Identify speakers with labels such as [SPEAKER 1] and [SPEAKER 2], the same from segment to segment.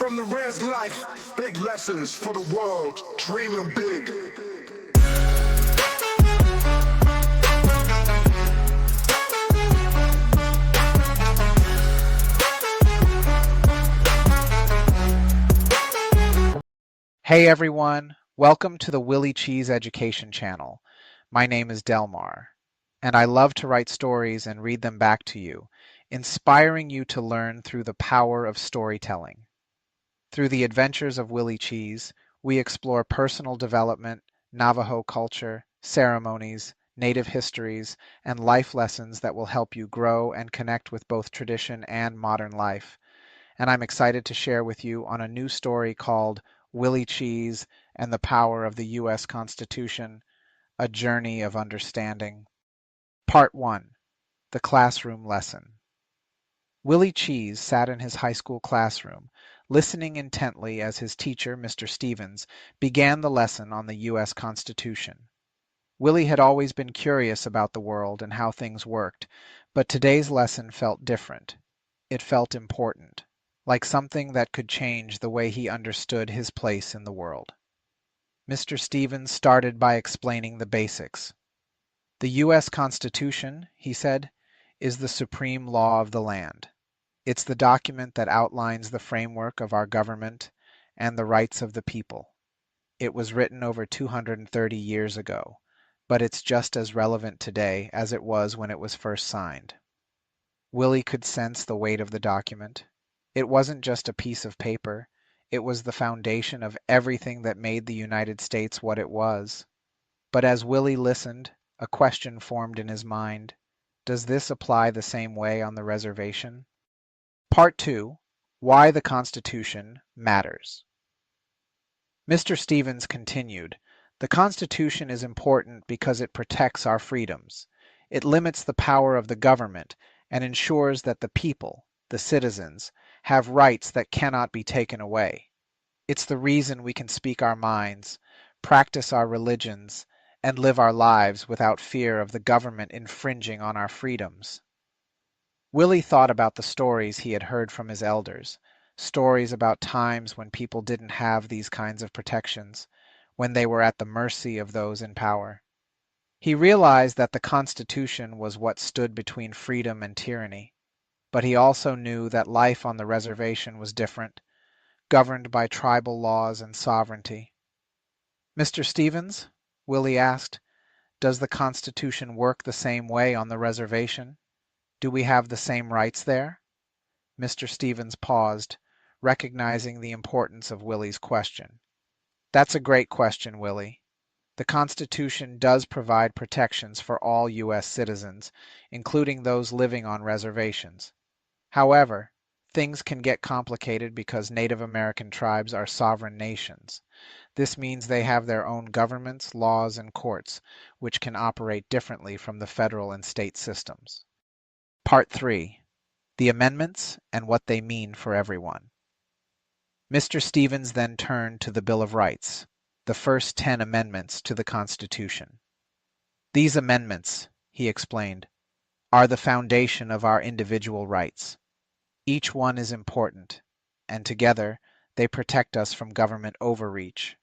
[SPEAKER 1] From the res life, big lessons for the world, dreaming big.
[SPEAKER 2] Hey everyone, welcome to the Willie Cheez Education channel. My name is Delmar, and I love to write stories and read them back to you, inspiring you to learn through the power of storytelling. Through the adventures of Willie Cheez, we explore personal development, Navajo culture, ceremonies, native histories, and life lessons that will help you grow and connect with both tradition and modern life. And I'm excited to share with you on a new story called Willie Cheez and the Power of the U.S. Constitution, A Journey of Understanding. Part 1. The Classroom Lesson. Willie Cheez sat in his high school classroom, listening intently as his teacher, Mr. Stevens, began the lesson on the U.S. Constitution. Willie had always been curious about the world and how things worked, but today's lesson felt different. It felt important, like something that could change the way he understood his place in the world. Mr. Stevens started by explaining the basics. The U.S. Constitution, he said, is the supreme law of the land. It's the document that outlines the framework of our government and the rights of the people. It was written over 230 years ago, but it's just as relevant today as it was when it was first signed. Willie could sense the weight of the document. It wasn't just a piece of paper. It was the foundation of everything that made the United States what it was. But as Willie listened, a question formed in his mind. Does this apply the same way on the reservation? Part 2. Why the Constitution Matters. Mr. Stevens continued, "The Constitution is important because it protects our freedoms. It limits the power of the government and ensures that the people, the citizens, have rights that cannot be taken away. It's the reason we can speak our minds, practice our religions, and live our lives without fear of the government infringing on our freedoms." Willie thought about the stories he had heard from his elders, stories about times when people didn't have these kinds of protections, when they were at the mercy of those in power. He realized that the Constitution was what stood between freedom and tyranny. But he also knew that life on the reservation was different, governed by tribal laws and sovereignty. "Mr. Stevens," Willie asked, "does the Constitution work the same way on the reservation? Do we have the same rights there?" Mr. Stevens paused, recognizing the importance of Willie's question. "That's a great question, Willie. The Constitution does provide protections for all U.S. citizens, including those living on reservations. However, things can get complicated because Native American tribes are sovereign nations. This means they have their own governments, laws, and courts, which can operate differently from the federal and state systems." Part 3. The Amendments and what they mean for everyone. Mr. Stevens then turned to the Bill of Rights, the first 10 amendments to the Constitution. "These amendments," he explained, "are the foundation of our individual rights. Each one is important, and together they protect us from government overreach.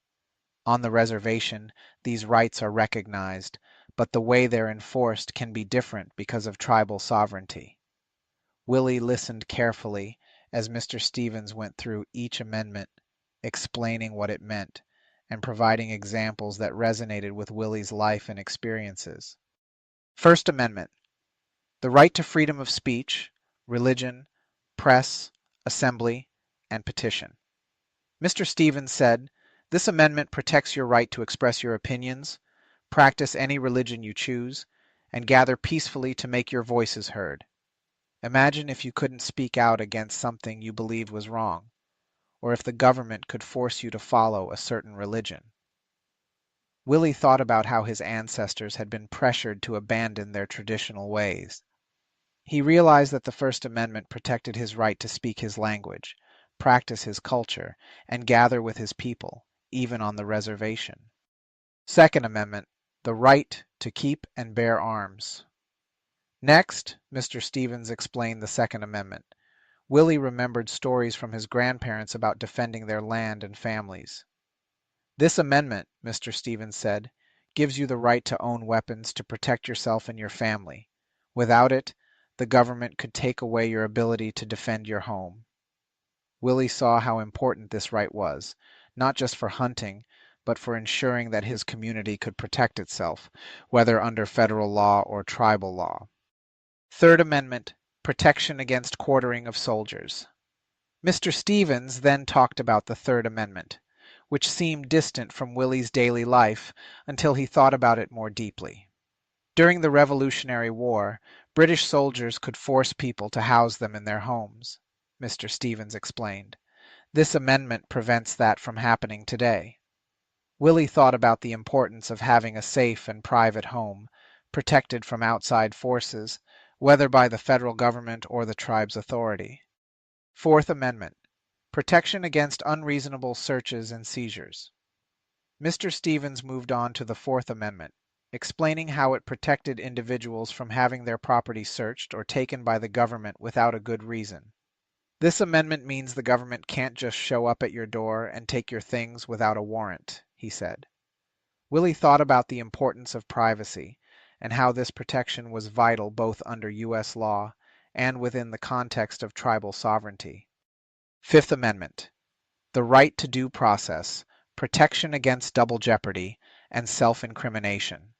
[SPEAKER 2] On the reservation, these rights are recognized, but the way they're enforced can be different because of tribal sovereignty." Willie listened carefully as Mr. Stevens went through each amendment, explaining what it meant and providing examples that resonated with Willie's life and experiences. First Amendment: the right to freedom of speech, religion, press, assembly, and petition. Mr. Stevens said, "This amendment protects your right to express your opinions, practice any religion you choose, and gather peacefully to make your voices heard. Imagine if you couldn't speak out against something you believed was wrong, or if the government could force you to follow a certain religion." Willie thought about how his ancestors had been pressured to abandon their traditional ways. He realized that the First Amendment protected his right to speak his language, practice his culture, and gather with his people, even on the reservation. Second Amendment: the right to keep and bear arms. Next, Mr. Stevens explained the Second Amendment, Willie remembered stories from his grandparents about defending their land and families. This amendment, Mr. Stevens said, gives you the right to own weapons to protect yourself and your family. Without it, the government could take away your ability to defend your home. Willie saw how important this right was, not just for hunting, but for ensuring that his community could protect itself, whether under federal law or tribal law. Third Amendment, protection against quartering of soldiers. Mr. Stevens then talked about the Third Amendment, which seemed distant from Willie's daily life until he thought about it more deeply. During the Revolutionary War, British soldiers could force people to house them in their homes, Mr. Stevens explained. This amendment prevents that from happening today. Willie thought about the importance of having a safe and private home, protected from outside forces, whether by the federal government or the tribe's authority. Fourth Amendment, protection against unreasonable searches and seizures. Mr. Stevens moved on to the Fourth Amendment, explaining how it protected individuals from having their property searched or taken by the government without a good reason. This amendment means the government can't just show up at your door and take your things without a warrant, he said. Willie thought about the importance of privacy and how this protection was vital both under U.S. law and within the context of tribal sovereignty. Fifth Amendment, the right to due process, protection against double jeopardy, and self-incrimination.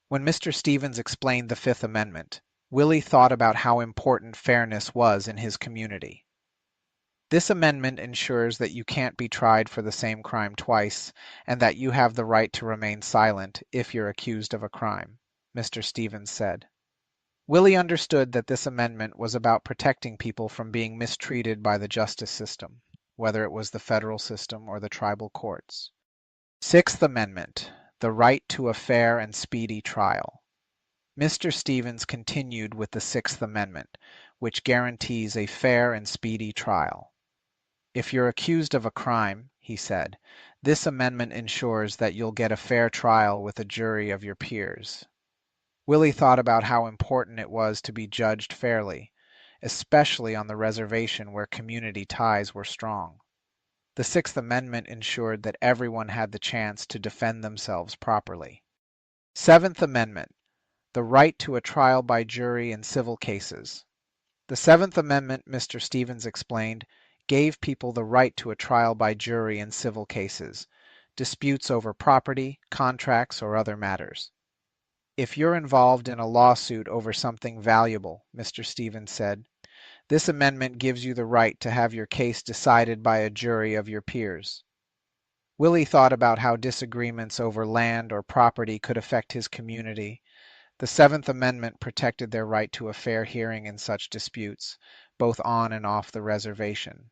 [SPEAKER 2] When Mr. Stevens explained the Fifth Amendment, Willie thought about how important fairness was in his community. This amendment ensures that you can't be tried for the same crime twice, and that you have the right to remain silent if you're accused of a crime, Mr. Stevens said. Willie understood that this amendment was about protecting people from being mistreated by the justice system, whether it was the federal system or the tribal courts. Sixth Amendment, the right to a fair and speedy trial. Mr. Stevens continued with the Sixth Amendment, which guarantees a fair and speedy trial. If you're accused of a crime, he said, this amendment ensures that you'll get a fair trial with a jury of your peers. Willie thought about how important it was to be judged fairly, especially on the reservation where community ties were strong. The Sixth Amendment ensured that everyone had the chance to defend themselves properly. Seventh Amendment, the right to a trial by jury in civil cases. The Seventh Amendment, Mr. Stevens explained, gave people the right to a trial by jury in civil cases, disputes over property, contracts, or other matters. If you're involved in a lawsuit over something valuable, Mr. Stevens said, this amendment gives you the right to have your case decided by a jury of your peers. Willie thought about how disagreements over land or property could affect his community. The Seventh Amendment protected their right to a fair hearing in such disputes, both on and off the reservation.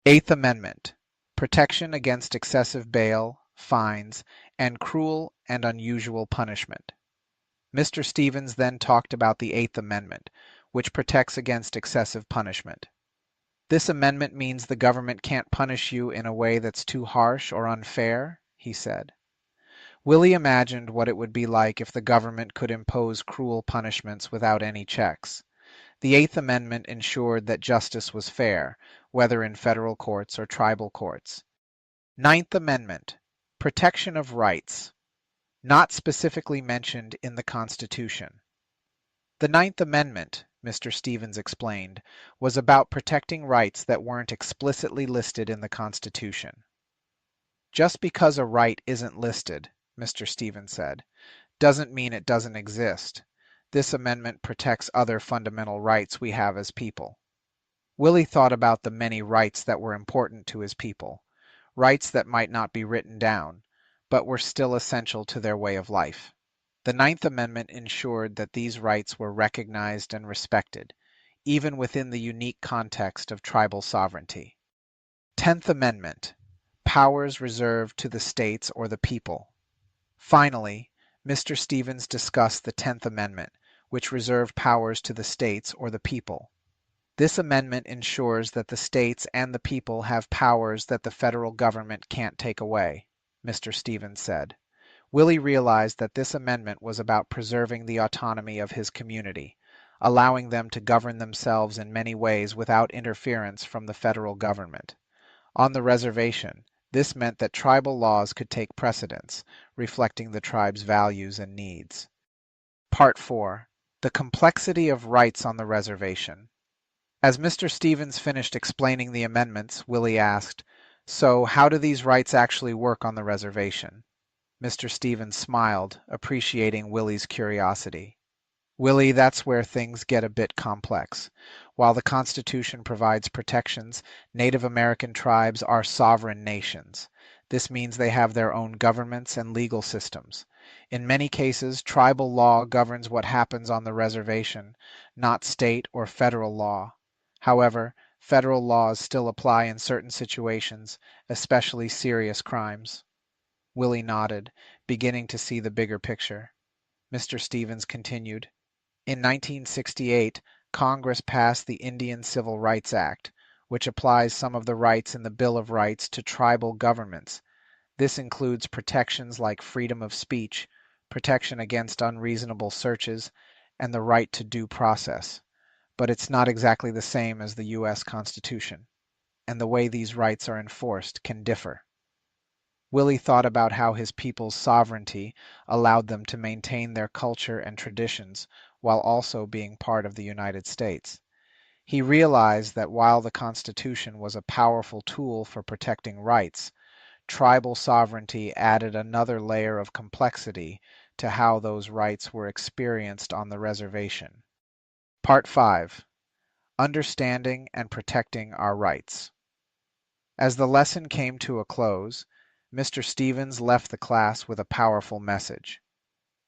[SPEAKER 2] Eighth Amendment, protection against excessive bail, fines, and cruel and unusual punishment. Mr. Stevens then talked about the Eighth Amendment, which protects against excessive punishment. This amendment means the government can't punish you in a way that's too harsh or unfair, he said. Willie imagined what it would be like if the government could impose cruel punishments without any checks. The Eighth Amendment ensured that justice was fair, whether in federal courts or tribal courts. Ninth Amendment, protection of rights, not specifically mentioned in the Constitution. The Ninth Amendment, Mr. Stevens explained, was about protecting rights that weren't explicitly listed in the Constitution. Just because a right isn't listed, Mr. Stevens said, doesn't mean it doesn't exist. This amendment protects other fundamental rights we have as people. Willie thought about the many rights that were important to his people, rights that might not be written down, but were still essential to their way of life. The Ninth Amendment ensured that these rights were recognized and respected, even within the unique context of tribal sovereignty. 10th Amendment, powers reserved to the states or the people. Finally, Mr. Stevens discussed the 10th Amendment, which reserved powers to the states or the people. This amendment ensures that the states and the people have powers that the federal government can't take away, Mr. Stevens said. Willie realized that this amendment was about preserving the autonomy of his community, allowing them to govern themselves in many ways without interference from the federal government. On the reservation, this meant that tribal laws could take precedence, reflecting the tribe's values and needs. Part 4. The complexity of rights on the reservation. As Mr. Stevens finished explaining the amendments, Willie asked, "So, how do these rights actually work on the reservation?" Mr. Stevens smiled, appreciating Willie's curiosity. "Willie, that's where things get a bit complex. While the Constitution provides protections, Native American tribes are sovereign nations. This means they have their own governments and legal systems. In many cases, tribal law governs what happens on the reservation, not state or federal law. However, federal laws still apply in certain situations, especially serious crimes." Willie nodded, beginning to see the bigger picture. Mr. Stevens continued, "In 1968, Congress passed the Indian Civil Rights Act, which applies some of the rights in the Bill of Rights to tribal governments. This includes protections like freedom of speech, protection against unreasonable searches, and the right to due process. But it's not exactly the same as the U.S. Constitution, and the way these rights are enforced can differ." Willie thought about how his people's sovereignty allowed them to maintain their culture and traditions while also being part of the United States. He realized that while the Constitution was a powerful tool for protecting rights, tribal sovereignty added another layer of complexity to how those rights were experienced on the reservation. Part 5. Understanding and Protecting Our Rights. As the lesson came to a close, Mr. Stevens left the class with a powerful message.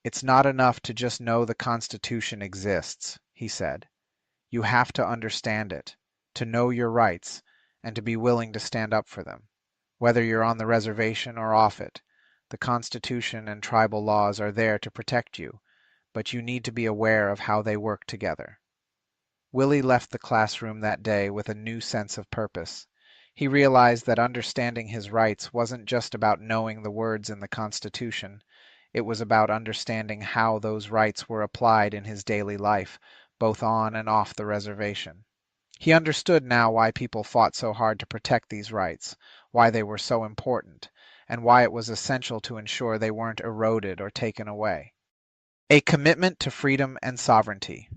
[SPEAKER 2] "It's not enough to just know the Constitution exists," he said. "You have to understand it, to know your rights, and to be willing to stand up for them. Whether you're on the reservation or off it, the Constitution and tribal laws are there to protect you, but you need to be aware of how they work together." Willie left the classroom that day with a new sense of purpose. He realized that understanding his rights wasn't just about knowing the words in the Constitution. It was about understanding how those rights were applied in his daily life, both on and off the reservation. He understood now why people fought so hard to protect these rights, why they were so important, and why it was essential to ensure they weren't eroded or taken away. A commitment to freedom and sovereignty.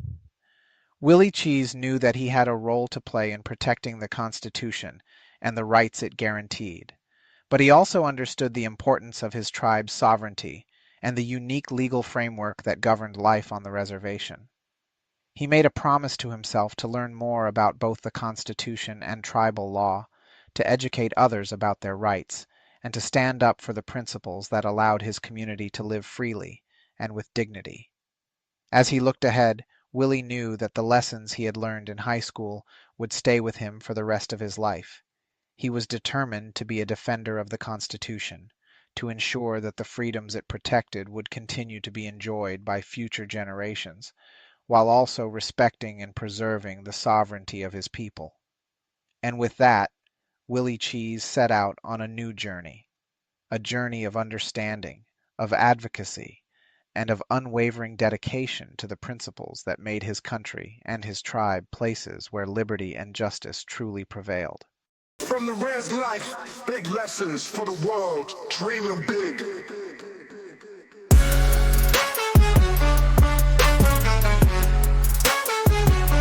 [SPEAKER 2] Willie Cheez knew that he had a role to play in protecting the Constitution and the rights it guaranteed. But he also understood the importance of his tribe's sovereignty and the unique legal framework that governed life on the reservation. He made a promise to himself to learn more about both the Constitution and tribal law, to educate others about their rights, and to stand up for the principles that allowed his community to live freely and with dignity. As he looked ahead, Willie knew that the lessons he had learned in high school would stay with him for the rest of his life. He was determined to be a defender of the Constitution, to ensure that the freedoms it protected would continue to be enjoyed by future generations, while also respecting and preserving the sovereignty of his people. And with that, Willie Cheez set out on a new journey, a journey of understanding, of advocacy, and of unwavering dedication to the principles that made his country and his tribe places where liberty and justice truly prevailed.
[SPEAKER 1] From the res life, big lessons for the world, dreaming big.